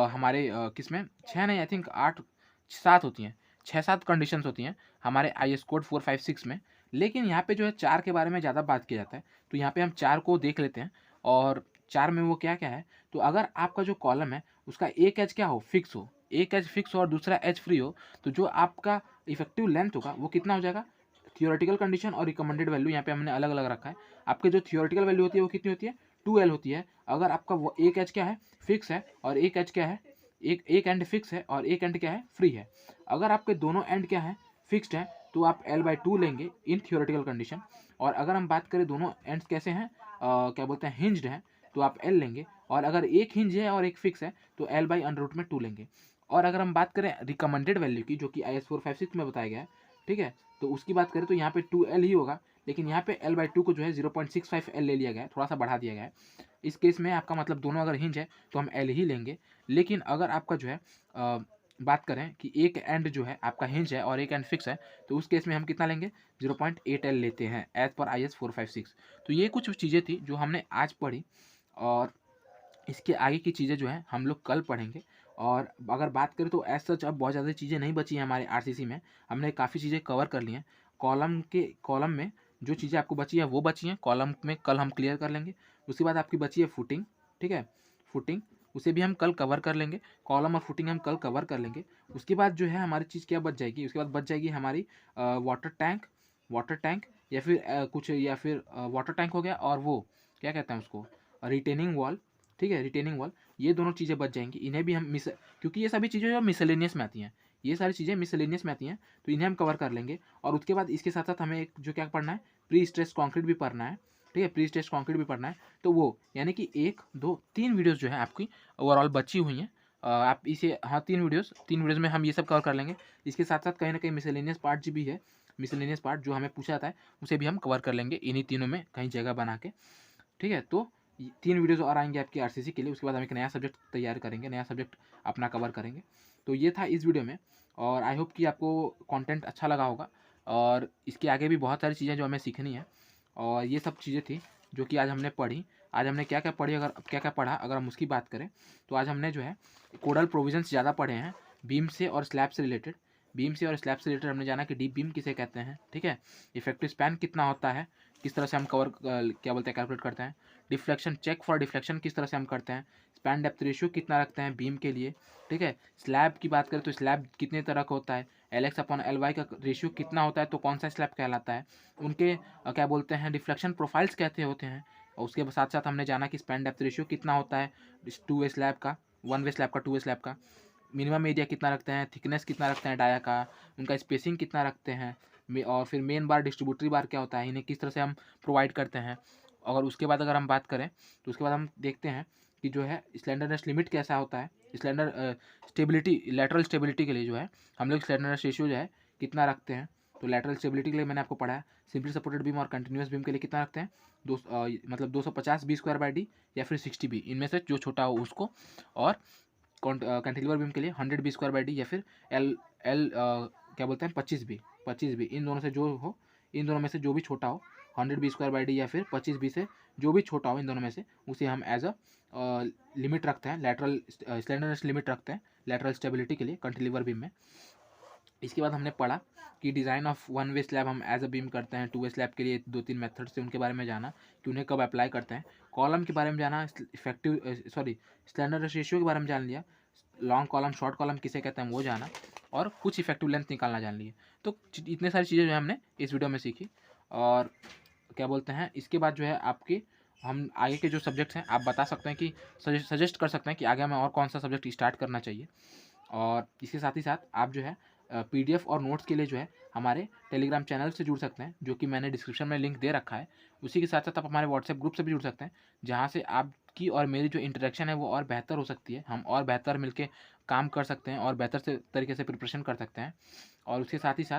[SPEAKER 1] हमारे किसमें 6 नहीं, आई थिंक 8-7 होती हैं। 6-7 कंडीशंस होती हैं हमारे IS कोड 456 में। लेकिन यहाँ पे जो है 4 के बारे में ज़्यादा बात किया जाता है, तो यहाँ पे हम 4 को देख लेते हैं। और 4 में वो क्या-क्या है, तो अगर आपका जो कॉलम है उसका एक एज क्या हो, फिक्स हो, एक एज फिक्स हो और दूसरा एज फ्री हो, तो जो आपका इफेक्टिव लेंथ होगा वो कितना हो जाएगा? थियोरेटिकल कंडीशन और रिकमेंडेड वैल्यू यहाँ पे हमने अलग अलग रखा है। आपके जो थियोरेटिकल वैल्यू होती है वो कितनी होती है? 2L होती है। अगर आपका वो एक एच क्या है, फिक्स है, और एक एच क्या है, एक एंड फिक्स है और एक एंड क्या है, फ्री है। अगर आपके दोनों एंड क्या है, फिक्स्ड है, तो आप L/2 लेंगे इन थियोरेटिकल कंडीशन। और अगर हम बात करें दोनों एंड्स कैसे हैं, क्या बोलते हैं, हिंज्ड हैं, तो आप L लेंगे। और अगर एक हिंज है और एक फिक्स है तो L/√2 लेंगे। और अगर हम बात करें रिकमेंडेड वैल्यू की, जो कि IS 456 में बताया गया है, ठीक है, तो उसकी बात करें तो यहाँ पे 2L ही होगा, लेकिन यहाँ पे L/2 को जो है 0.65L ले लिया गया है, थोड़ा सा बढ़ा दिया गया है। इस केस में आपका मतलब दोनों अगर हिंज है तो हम L ही लेंगे। लेकिन अगर आपका जो है बात करें कि एक एंड जो है आपका हिंज है और एक एंड फिक्स है, तो उस केस में हम कितना लेंगे? 0.8L लेते हैं एज पर IS 456। तो ये कुछ चीज़ें थी जो हमने आज पढ़ी, और इसके आगे की चीज़ें जो हैं हम लोग कल पढ़ेंगे। और अगर बात करें तो एज सच अब बहुत ज़्यादा चीज़ें नहीं बची हैं हमारे RCC में। हमने काफ़ी चीज़ें कवर कर ली हैं। कॉलम में जो चीज़ें आपको बची है वो बची हैं, कॉलम में कल हम क्लियर कर लेंगे। उसके बाद आपकी बची है फुटिंग, ठीक है, फुटिंग, उसे भी हम कल कवर कर लेंगे। कॉलम और फुटिंग हम कल कवर कर लेंगे। उसके बाद जो है हमारी चीज़ क्या बच जाएगी, उसके बाद बच जाएगी हमारी वाटर टैंक, या फिर कुछ, या फिर वाटर टैंक हो गया, और वो क्या कहते हैं उसको, रिटेनिंग वॉल, ठीक है, रिटेनिंग वॉल। ये दोनों चीज़ें बच जाएंगी। इन्हें भी हम क्योंकि ये सभी चीज़ें जो मिसलेनियस में आती हैं, ये सारी चीज़ें मिसलेनियस में आती हैं, तो इन्हें हम कवर कर लेंगे। और उसके बाद इसके साथ साथ हमें एक जो क्या पढ़ना है, प्री स्ट्रेस कॉन्क्रीट भी पढ़ना है, ठीक है, प्री स्ट्रेस कॉन्क्रीट भी पढ़ना है। तो वो यानी कि 1, 2, 3 वीडियोज़ जो है आपकी ओवरऑल बची हुई हैं। आप इसे, हाँ, 3 वीडियोज़ में हम ये सब कवर कर लेंगे। इसके साथ साथ कहीं ना कहीं मिसलेनियस पार्ट जो भी है, मिसलेनियस पार्ट जो हमें पूछा जाता है, उसे भी हम कवर कर लेंगे इन्हीं तीनों में कहीं जगह बना के, ठीक है। तो 3 वीडियोज़ और आएंगे आपकी RCC के लिए। उसके बाद हम एक नया सब्जेक्ट तैयार करेंगे, नया सब्जेक्ट अपना कवर करेंगे। तो ये था इस वीडियो में, और आई होप कि आपको कंटेंट अच्छा लगा होगा। और इसके आगे भी बहुत सारी चीज़ें जो हमें सीखनी है, और ये सब चीज़ें थी जो कि आज हमने पढ़ी। आज हमने क्या क्या पढ़ी, अगर क्या क्या पढ़ा, अगर हम उसकी बात करें तो आज हमने जो है कोडल प्रोविजंस ज़्यादा पढ़े हैं, बीम से और स्लैब से रिलेटेड। बीम से और स्लैब से रिलेटेड हमने जाना कि डीप बीम किसे कहते हैं, ठीक है, इफेक्टिव स्पैन कितना होता है, किस तरह से हम कवर क्या बोलते हैं, कैलकुलेट करते हैं। डिफ्लेक्शन, चेक फॉर डिफ्लेक्शन किस तरह से हम करते हैं। स्पैन डेप्थ रेशियो कितना रखते हैं बीम के लिए, ठीक है। स्लैब की बात करें तो स्लैब कितने तरह का होता है, LX/LY का रेशियो कितना होता है, तो कौन सा स्लैब कहलाता है। उनके क्या बोलते हैं, डिफ्लेक्शन प्रोफाइल्स कहते होते हैं। और उसके साथ साथ हमने जाना कि स्पैन डेप्थ रेशियो कितना होता है 2 वे स्लैब का, 1 वे स्लैब का, 2 वे स्लैब का। मिनिमम एरिया कितना रखते हैं, थिकनेस कितना रखते हैं डाया का, उनका स्पेसिंग कितना रखते हैं, और फिर मेन बार, डिस्ट्रीब्यूटरी बार क्या होता है, इन्हें किस तरह से हम प्रोवाइड करते हैं। और उसके बाद अगर हम बात करें तो उसके बाद हम देखते हैं कि जो है स्लेंडरनेस लिमिट कैसा होता है। स्लेंडर स्टेबिलिटी, लैटरल स्टेबिलिटी के लिए जो है हम लोग स्लेंडरनेस रेशियो जो है कितना रखते हैं, तो लैटरल स्टेबिलिटी के लिए मैंने आपको पढ़ाया सिंपली सपोर्टेड बीम और कंटिन्यूस बीम के लिए कितना रखते हैं मतलब 250 बी स्क्वायर बाई डी या फिर 60 बी, इनमें से जो छोटा हो उसको। और कैंटिलीवर बीम के लिए 100 बी स्क्वायर बाई डी या फिर एल क्या बोलते हैं 25 बी, इन दोनों से जो हो, इन दोनों में से जो भी छोटा हो 100 बी स्क्वायर बाई डी या फिर 25 बी से जो भी छोटा हो इन दोनों में से, उसे हम एज अ लिमिट रखते हैं, लैटरल स्लैंडरनेस लिमिट रखते हैं लैटरल स्टेबिलिटी के लिए कैंटिलीवर बीम में। इसके बाद हमने पढ़ा कि design of one way slab हम एज अ बीम करते हैं, टू वे स्लैब के लिए 2-3 मेथड्स से उनके बारे में जाना कि उन्हें कब अप्लाई करते हैं, कॉलम के बारे में जाना, स्लैंडरनेस रेशियो के बारे में जान लिया, लॉन्ग कॉलम शॉर्ट कॉलम किसे कहते हैं वो जाना, और कुछ इफेक्टिव लेंथ निकालना जान लिए। तो इतने सारी चीज़ें जो है हमने इस वीडियो में सीखी। और क्या बोलते हैं, इसके बाद जो है आपकी हम आगे के जो सब्जेक्ट्स हैं आप बता सकते हैं कि सजेस्ट कर सकते हैं कि आगे हमें और कौन सा सब्जेक्ट स्टार्ट करना चाहिए। और इसके साथ ही साथ आप जो है PDF और नोट्स के लिए जो है हमारे टेलीग्राम चैनल से जुड़ सकते हैं, जो कि मैंने डिस्क्रिप्शन में लिंक दे रखा है। उसी के साथ साथ आप हमारे व्हाट्सएप ग्रुप से भी जुड़ सकते हैं, जहाँ से आपकी और मेरी जो इंटरेक्शन है वो और बेहतर हो सकती है, हम और बेहतर मिलके काम कर सकते हैं और बेहतर से तरीके से प्रिपरेशन कर सकते हैं। और उसके साथ ही साथ